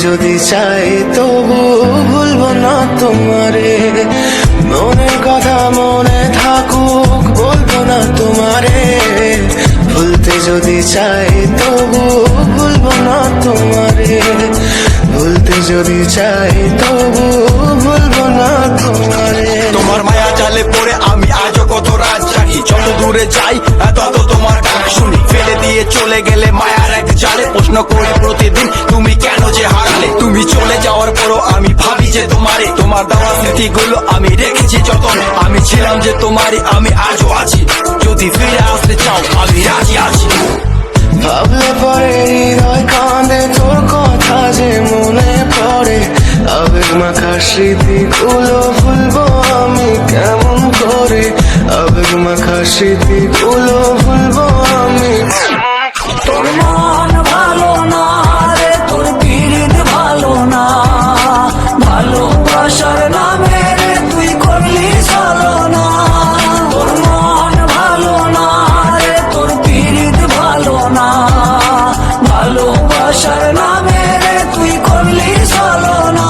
যদি চাই তবু ভুলবো না তোমারে, মনের কথা মনে থাকুক বলবো না তোমারে, ভুলতে যদি চাই তবু ভুলবো না তোমারে, ভুলতে যদি চাই তবু ভুলবো না তোমারে। তোমার মায়া জালে পড়ে আমি আজও কত রাত জাগি, যত দূরে যাই তত তোমার ডাক শুনি, ফেলে দিয়ে চলে গেলে মায়ার এক জালে প্রশ্ন করি প্রতিদিন তুমি কেন যে হারালে। তুমি চলে যাওয়ার পরও আমি ভাবি যে তোমারে, তোমার দেওয়া স্মৃতিগুলো আমি রেখেছি যতন, আমি ছিলাম যে তোমারই আমি আজও আছি, যদি ফিরে আসতে চাও আমি রাজি আছি। ভাবলে পরে হৃদয় কাঁদে তোর কথা যে মনে পড়ে, আবেগ মাখা স্মৃতিগুলো ভুলবো আমি কেমন করে, আবেগ মাখা স্মৃতিগুলো ভুলবো আমি। তোর মন ভালো না রে, তোর পিরিত ভালো না, ভালোবাসার নামে রে তুই করলি ছলনা। তোর মন ভালো না রে, তোর পিরিত ভালো না, ভালোবাসার নামে রে তুই করলি ছলনা।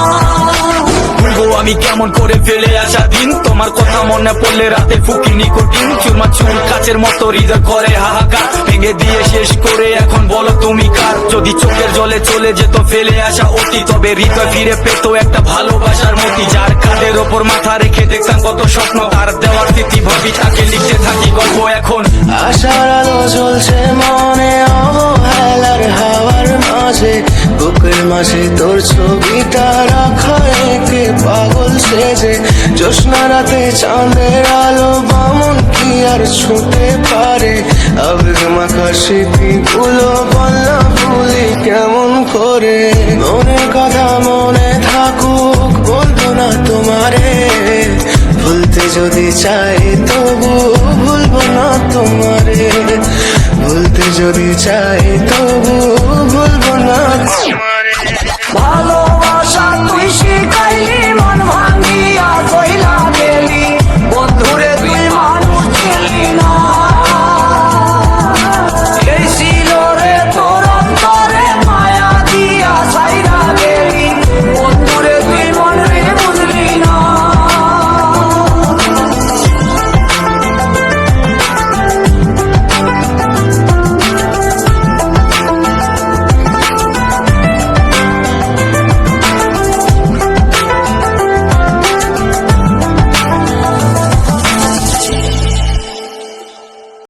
ভুলবো আমি কেমন করে ফেলে আসা দিন, তোমার কথা মনে পড়লে রাতে ফুকি নিকোটিন, চুরমা চুল কাচের মতো হৃদয় করে হাহাকার, ভেঙে দিয়ে শেষ করে এখন বলো তুমি কার। যদি চোখের জলে চলে যেত ফেলে আসা অতি, তবে হৃদয় ফিরে পেত একটা ভালোবাসার মতি, যার কাঁধের ওপর মাথা রেখে দেখতাম কত স্বপ্ন, তার দেওয়ার স্মৃতি ভাবি তাকে লিখতে থাকি গল্প এখন। আশার আলো জ্বলছে মনে অবহেলার হাওয়ার মাঝে, বুকের মাঝে তোর ছবিটা রাখা একে পাগল সেজে, জ্যোৎস্না রাতে চাঁদের আলো বামন কি আর ছুঁতে পারে, আবেগ মাখা স্মৃতিগুলো বললা ভুলি কেমন করে, মনের কথা মনে থাকুক বলবো না তোমারে, ভুলতে যদি চাই তবু ভুলবো না তোমারে, ভুলতে যদি চাই তবু ভুলবো না তোমারে।